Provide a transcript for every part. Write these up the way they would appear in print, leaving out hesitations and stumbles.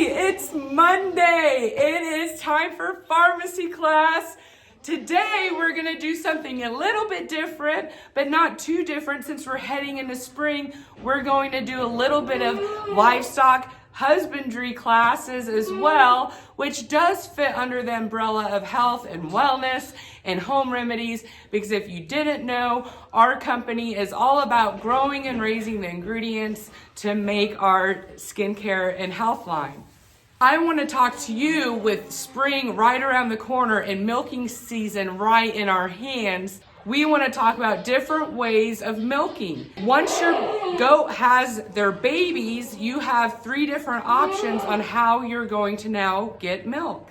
It's Monday. It is time for pharmacy class. Today we're going to do something a little bit different, but not too different since we're heading into spring. We're going to do a little bit of livestock husbandry classes as well, which does fit under the umbrella of health and wellness and home remedies, because if you didn't know, our company is all about growing and raising the ingredients to make our skincare and health line. I want to talk to you with spring right around the corner and milking season right in our hands. We want to talk about different ways of milking. Once your goat has their babies, you have 3 different options on how you're going to now get milk.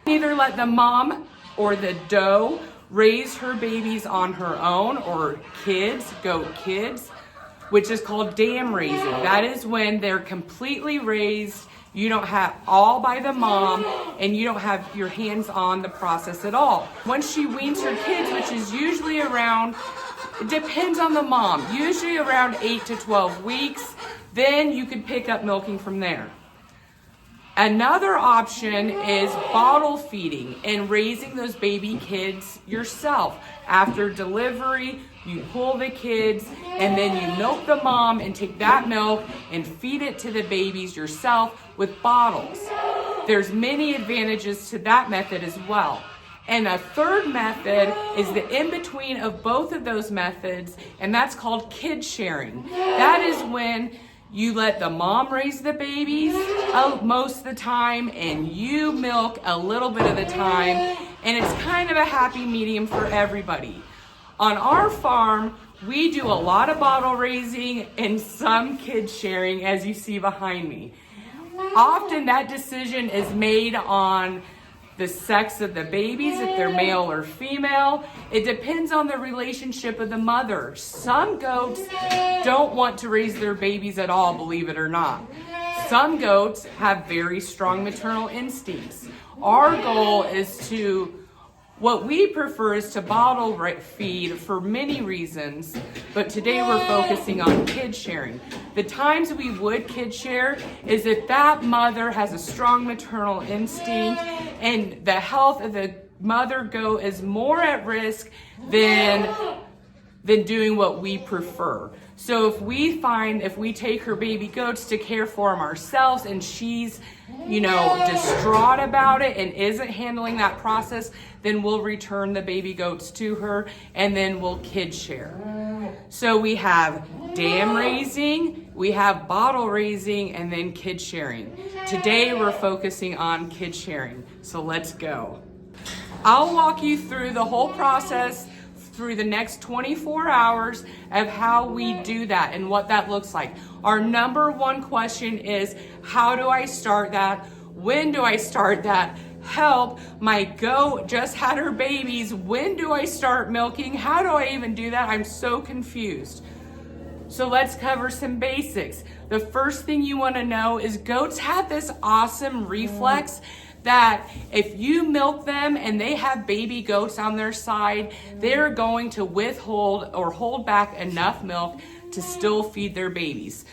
Either let the mom or the doe raise her babies on her own, or goat kids, which is called dam raising. That is when they're completely raised. You don't have all by the mom, and you don't have your hands on the process at all. Once she weans her kids, which is usually around, it depends on the mom, usually around 8 to 12 weeks, then you could pick up milking from there. Another option is bottle feeding and raising those baby kids yourself. After delivery, you pull the kids and then you milk the mom and take that milk and feed it to the babies yourself with bottles. There's many advantages to that method as well. And a third method is the in-between of both of those methods, and that's called kid sharing. That is when you let the mom raise the babies most of the time, and you milk a little bit of the time, and it's kind of a happy medium for everybody. On our farm, we do a lot of bottle raising and some kid sharing, as you see behind me. Often that decision is made on the sex of the babies, if they're male or female. It depends on the relationship of the mother. Some goats don't want to raise their babies at all, believe it or not. Some goats have very strong maternal instincts. Our goal is what we prefer is to bottle feed for many reasons, but today we're focusing on kid sharing. The times we would kid share is if that mother has a strong maternal instinct and the health of the mother goat is more at risk than doing what we prefer. So if we take her baby goats to care for them ourselves and she's, distraught about it and isn't handling that process, then we'll return the baby goats to her and then we'll kid share. So we have dam raising, we have bottle raising, and then kid sharing. Today we're focusing on kid sharing. So let's go. I'll walk you through the whole process through the next 24 hours of how we do that and what that looks like. Our number one question is, how do I start that? When do I start that? Help, my goat just had her babies. When do I start milking? How do I even do that? I'm so confused. So let's cover some basics. The first thing you want to know is goats have this awesome reflex that if you milk them and they have baby goats on their side, they're going to withhold or hold back enough milk to still feed their babies.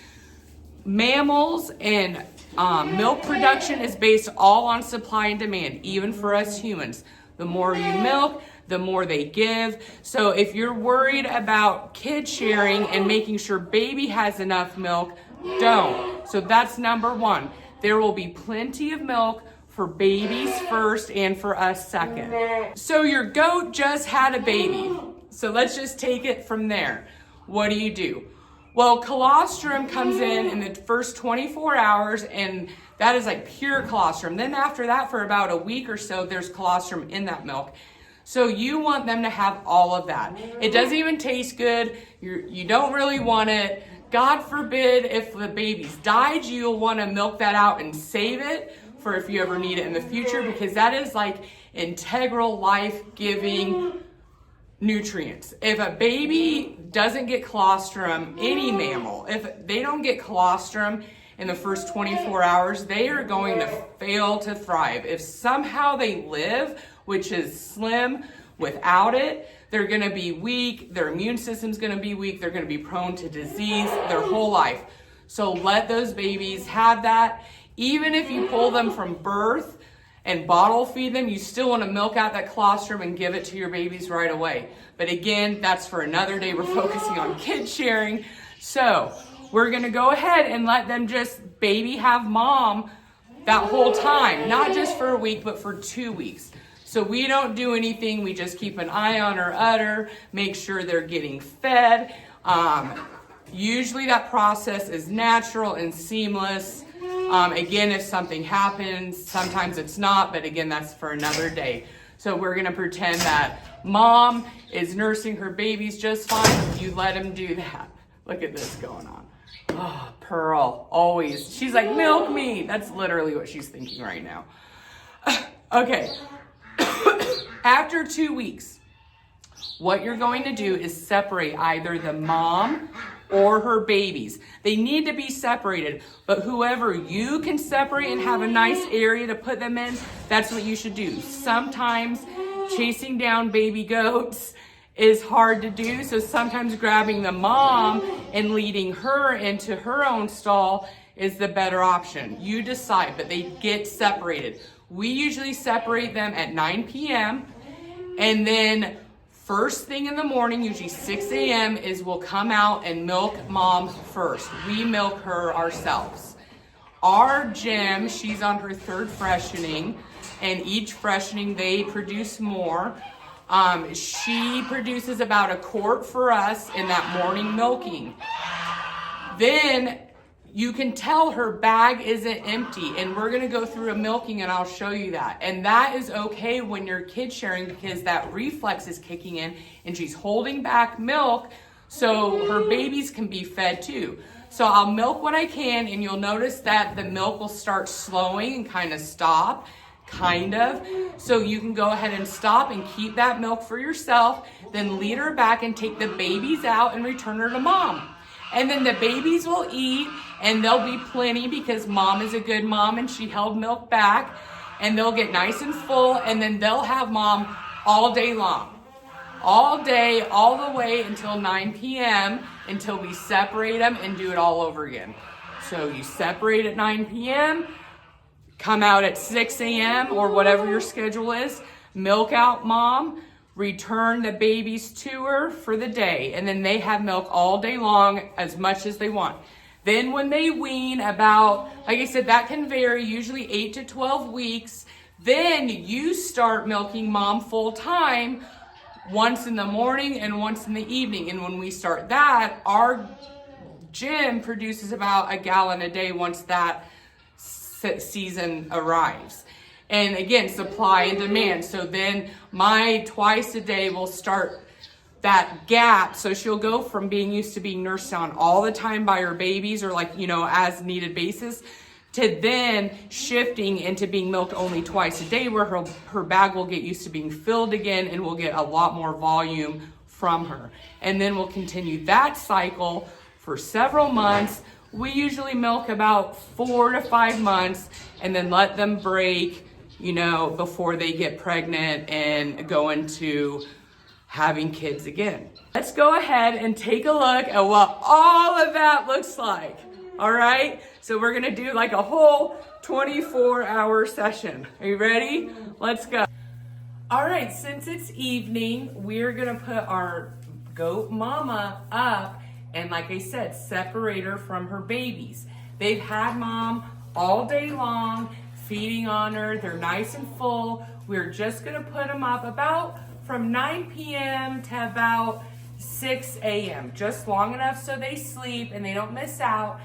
Mammals and milk production is based all on supply and demand, even for us humans. The more you milk, the more they give. So if you're worried about kid sharing and making sure baby has enough milk, don't. So that's number one. There will be plenty of milk for babies first and for us second. So your goat just had a baby. So let's just take it from there. What do? Well, colostrum comes in the first 24 hours, and that is like pure colostrum. Then after that, for about a week or so, there's colostrum in that milk. So you want them to have all of that. It doesn't even taste good. You don't really want it. God forbid if the baby's died, you'll want to milk that out and save it for if you ever need it in the future, because that is like integral life-giving nutrients. If a baby doesn't get colostrum, any mammal, if they don't get colostrum in the first 24 hours, they are going to fail to thrive. If somehow they live, which is slim, without it, they're going to be weak, their immune system's going to be weak, they're going to be prone to disease their whole life. So let those babies have that. Even if you pull them from birth and bottle feed them, you still want to milk out that colostrum and give it to your babies right away. But again, that's for another day. We're focusing on kid sharing. So we're going to go ahead and let them just baby have mom that whole time, not just for a week, but for 2 weeks. So we don't do anything. We just keep an eye on her udder, make sure they're getting fed. Usually that process is natural and seamless. Again, if something happens, sometimes it's not, but again, that's for another day. So we're gonna pretend that mom is nursing her babies just fine. You let them do that. Look at this going on. Oh, Pearl, always. She's like, milk me. That's literally what she's thinking right now. Okay, after 2 weeks, what you're going to do is separate either the mom or her babies. They need to be separated, but whoever you can separate and have a nice area to put them in, that's what you should do. Sometimes chasing down baby goats is hard to do, so sometimes grabbing the mom and leading her into her own stall is the better option. You decide, but they get separated. We usually separate them at 9 p.m. and then first thing in the morning, usually 6 a.m., is we'll come out and milk mom first. We milk her ourselves. Our gym, she's on her third freshening, and each freshening they produce more. She produces about a quart for us in that morning milking. Then you can tell her bag isn't empty, and we're gonna go through a milking and I'll show you that. And that is okay when you're kid sharing because that reflex is kicking in and she's holding back milk so her babies can be fed too. So I'll milk what I can, and you'll notice that the milk will start slowing and kind of stop, So you can go ahead and stop and keep that milk for yourself, then lead her back and take the babies out and return her to mom. And then the babies will eat, and there'll be plenty because mom is a good mom and she held milk back, and they'll get nice and full, and then they'll have mom all day long. All day, all the way until 9 p.m. until we separate them and do it all over again. So you separate at 9 p.m., come out at 6 a.m. or whatever your schedule is, milk out mom, return the babies to her for the day, and then they have milk all day long as much as they want. Then when they wean about, like I said, that can vary, usually 8 to 12 weeks, then you start milking mom full time once in the morning and once in the evening. And when we start that, our gym produces about a gallon a day once that season arrives. And again, supply and demand. So then my twice a day will start that gap. So she'll go from being used to being nursed on all the time by her babies or as needed basis to then shifting into being milked only twice a day where her bag will get used to being filled again and we'll get a lot more volume from her. And then we'll continue that cycle for several months. We usually milk about 4 to 5 months and then let them break, before they get pregnant and go into having kids again. Let's go ahead and take a look at what all of that looks like. All right, so we're gonna do like a whole 24-hour session. Are you ready? Let's go. All right, since it's evening, we're gonna put our goat mama up and, like I said, separate her from her babies. They've had mom all day long, feeding on her. They're nice and full. We're just gonna put them up about from 9 p.m. to about 6 a.m. Just long enough so they sleep and they don't miss out.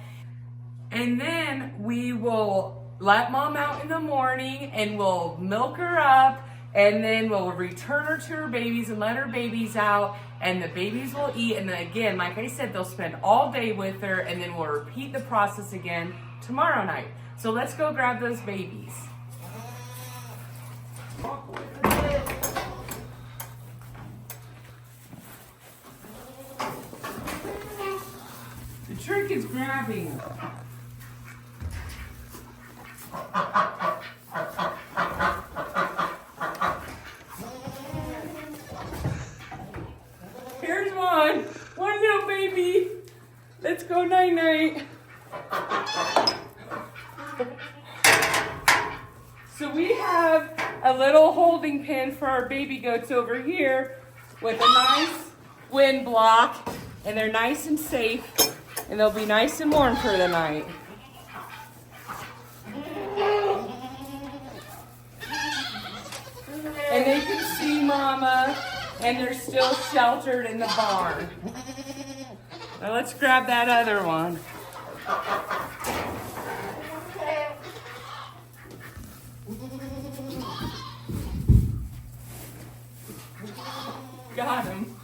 And then we will let mom out in the morning and we'll milk her up, and then we'll return her to her babies and let her babies out, and the babies will eat. And then again, like I said, they'll spend all day with her, and then we'll repeat the process again tomorrow night. So let's go grab those babies. The trick is grabbing. Here's one little baby. Let's go night-night. So we have a little holding pen for our baby goats over here with a nice wind block, and they're nice and safe, and they'll be nice and warm for the night. And they can see Mama, and they're still sheltered in the barn. Now let's grab that other one. Got him.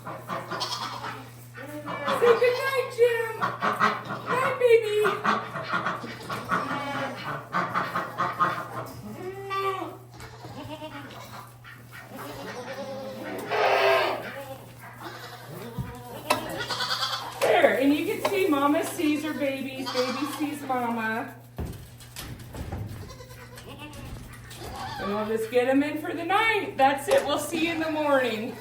Say good night, Jim. Night, baby. There, and you can see Mama sees her babies, baby sees Mama. And we'll just get them in for the night. That's it. We'll see you in the morning.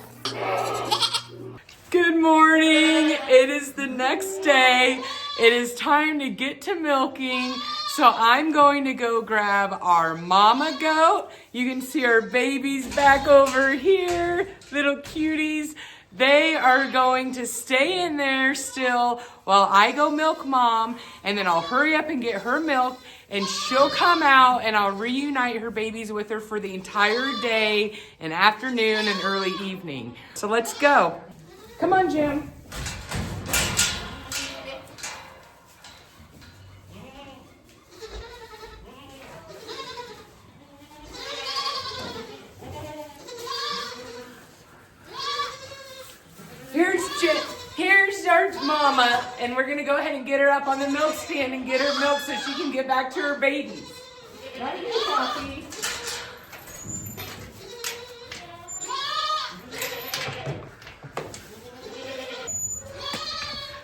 Good morning. It is the next day. It is time to get to milking. So I'm going to go grab our mama goat. You can see our babies back over here, little cuties. They are going to stay in there still while I go milk Mom, and then I'll hurry up and get her milk, and she'll come out and I'll reunite her babies with her for the entire day and afternoon and early evening. So let's go. Come on, Jim. Here's our mama, and we're gonna go ahead and get her up on the milk stand and get her milk so she can get back to her babies. Right here, Poppy.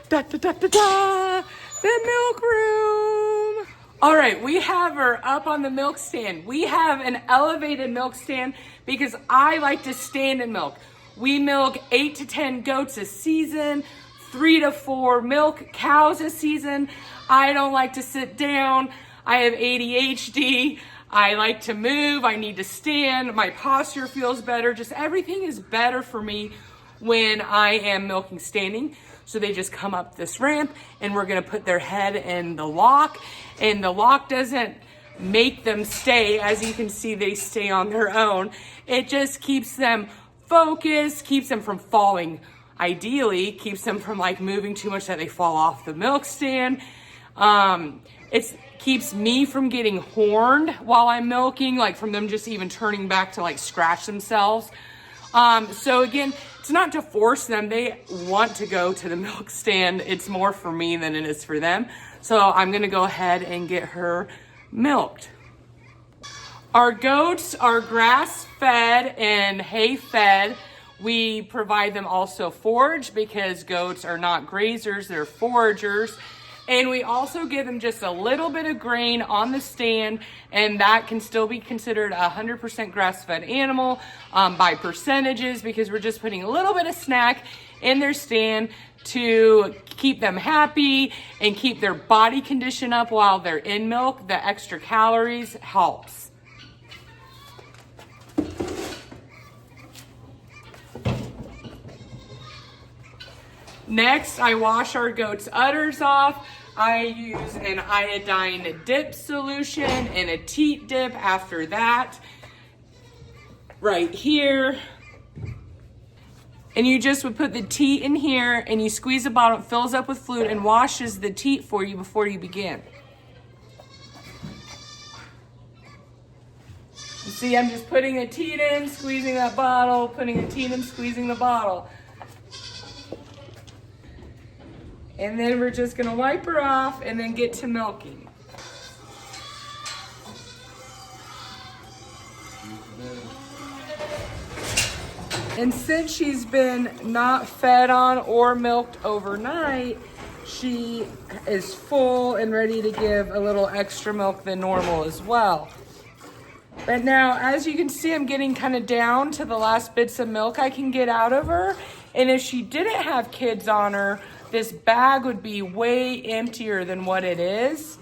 Da da da da da! The milk room. All right, we have her up on the milk stand. We have an elevated milk stand because I like to stand and milk. We milk 8 to 10 goats a season, 3 to 4 milk cows a season. I don't like to sit down. I have ADHD. I like to move. I need to stand. My posture feels better. Just everything is better for me when I am milking standing. So they just come up this ramp and we're gonna put their head in the lock, and the lock doesn't make them stay. As you can see, they stay on their own. It just keeps them focused, keeps them from falling. Ideally, keeps them from like moving too much that they fall off the milk stand. It keeps me from getting horned while I'm milking, like from them just even turning back to like scratch themselves. So again, it's not to force them. They want to go to the milk stand. It's more for me than it is for them. So I'm gonna go ahead and get her milked. Our goats are grass-fed and hay-fed. We provide them also forage because goats are not grazers, they're foragers. And we also give them just a little bit of grain on the stand, and that can still be considered a 100% grass-fed animal by percentages, because we're just putting a little bit of snack in their stand to keep them happy and keep their body condition up while they're in milk. The extra calories helps. Next, I wash our goats' udders off. I use an iodine dip solution and a teat dip after that, right here. And you just would put the teat in here and you squeeze the bottom, it fills up with fluid and washes the teat for you before you begin. You see, I'm just putting a teat in, squeezing that bottle, putting a teat in, squeezing the bottle. And then we're just gonna wipe her off and then get to milking. And since she's been not fed on or milked overnight, she is full and ready to give a little extra milk than normal as well. But now, as you can see, I'm getting kind of down to the last bits of milk I can get out of her. And if she didn't have kids on her, this bag would be way emptier than what it is.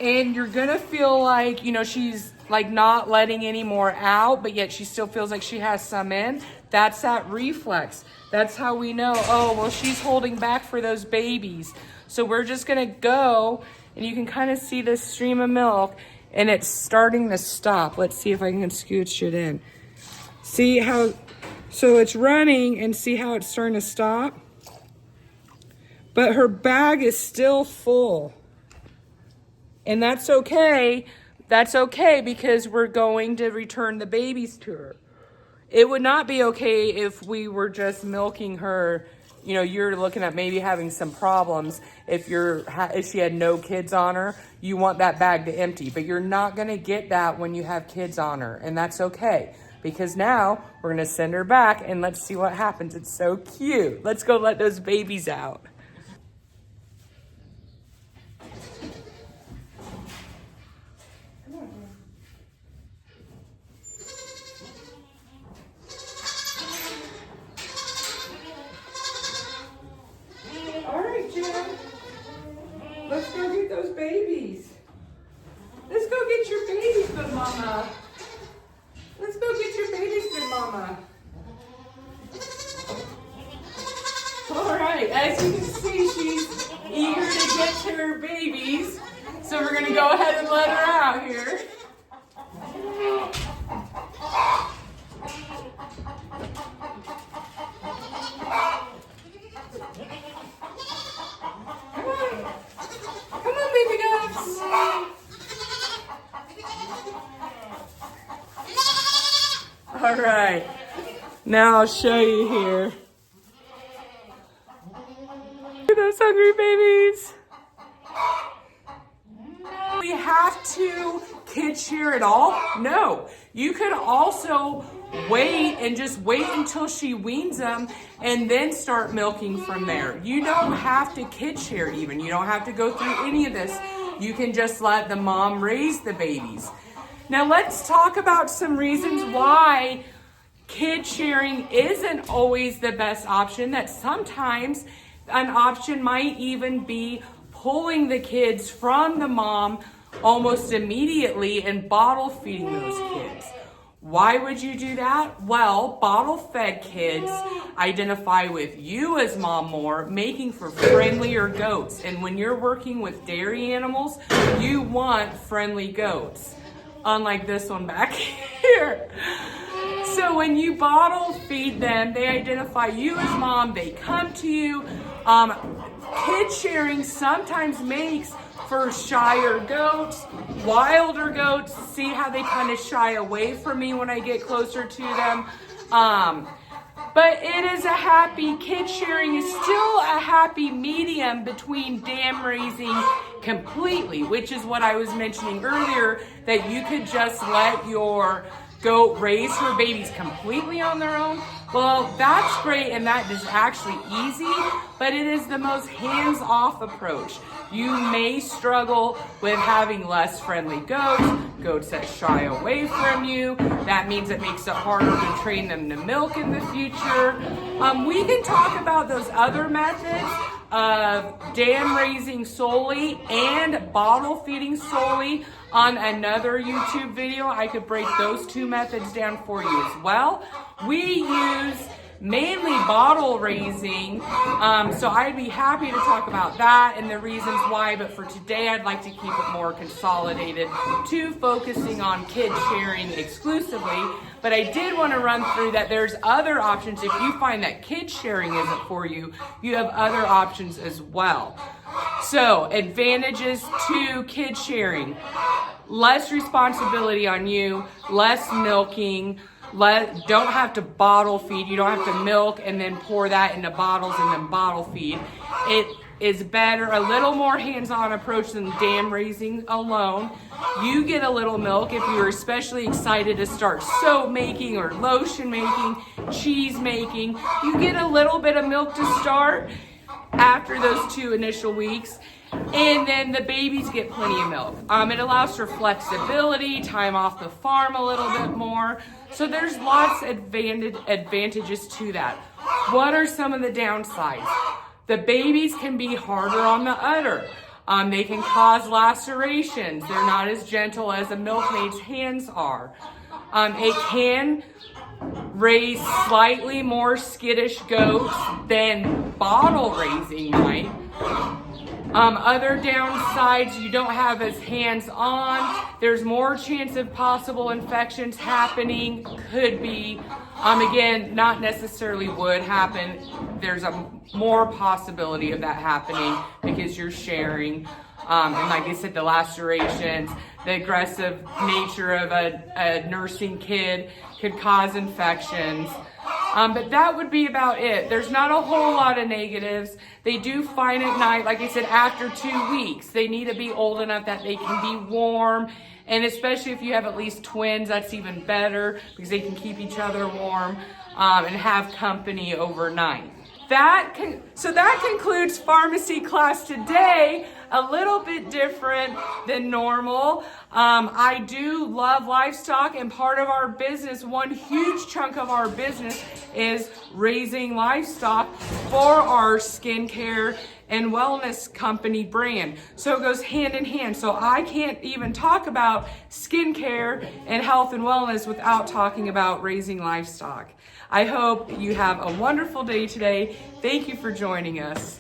And you're gonna feel like, you know, she's like not letting any more out, but yet she still feels like she has some in. That's that reflex. That's how we know, oh, well, she's holding back for those babies. So we're just gonna go, and you can kind of see this stream of milk, and it's starting to stop. Let's see if I can scooch it in. See how, so it's running, and see how it's starting to stop? But her bag is still full. And that's okay. That's okay because we're going to return the babies to her. It would not be okay if we were just milking her. You know, you're looking at maybe having some problems if she had no kids on her. You want that bag to empty, but you're not going to get that when you have kids on her, and that's okay because now we're going to send her back and let's see what happens. It's so cute. Let's go let those babies out. All right, Jen. Let's go get those babies. Let's go get your babies, good mama. Let's go get your babies, good mama. All right, as you can see, she's eager to get to her babies. So we're gonna go ahead and let her out here. Come on, baby dogs. All right, now I'll show you here. Look at those hungry babies. We have to kid share it all? No. You could also wait and just wait until she weans them and then start milking from there. You don't have to kid share even. You don't have to go through any of this. You can just let the mom raise the babies. Now let's talk about some reasons why kid sharing isn't always the best option. That sometimes an option might even be pulling the kids from the mom almost immediately and bottle feeding those kids. Why would you do that? Well, bottle fed kids identify with you as mom more, making for friendlier goats. And when you're working with dairy animals, you want friendly goats. Unlike this one back here. So when you bottle feed them, they identify you as mom, they come to you. Kid sharing sometimes makes for shyer goats, wilder goats. See how they kind of shy away from me when I get closer to them. But it is a happy, kid sharing is still a happy medium between dam raising completely, which is what I was mentioning earlier, that you could just let your goat raise her babies completely on their own. Well, that's great, and that is actually easy, but it is the most hands-off approach. You may struggle with having less friendly goats that shy away from you. That means it makes it harder to train them to milk in the future. We can talk about those other methods of dam raising solely and bottle feeding solely on another YouTube video. I could break those two methods down for you as well. We use mainly bottle raising, so I'd be happy to talk about that and the reasons why, but for today I'd like to keep it more consolidated to focusing on kid sharing exclusively. But I did want to run through that there's other options. If you find that kid sharing isn't for you, you have other options as well. So advantages to kid sharing: less responsibility on you, less milking, don't have to bottle feed. You don't have to milk and then pour that into bottles and then bottle feed. It is better, a little more hands-on approach than dam raising alone. You get a little milk if you're especially excited to start soap making or lotion making, cheese making. You get a little bit of milk to start after those 2 initial weeks. And then the babies get plenty of milk. It allows for flexibility, time off the farm a little bit more. So there's lots of advantages to that. What are some of the downsides? The babies can be harder on the udder. They can cause lacerations. They're not as gentle as a milkmaid's hands are. It can raise slightly more skittish goats than bottle raising might. Other downsides, you don't have as hands-on. There's more chance of possible infections happening. Could be, again, not necessarily would happen. There's a more possibility of that happening because you're sharing. And like I said, the lacerations, the aggressive nature of a nursing kid could cause infections. But that would be about it. There's not a whole lot of negatives. They do fine at night, like I said, after 2 weeks. They need to be old enough that they can be warm. And especially if you have at least twins, that's even better because they can keep each other warm and have company overnight. So that concludes pharmacy class today. A little bit different than normal. I do love livestock, and part of our business, one huge chunk of our business is raising livestock for our skincare and wellness company brand. So it goes hand in hand. So I can't even talk about skincare and health and wellness without talking about raising livestock. I hope you have a wonderful day today. Thank you for joining us.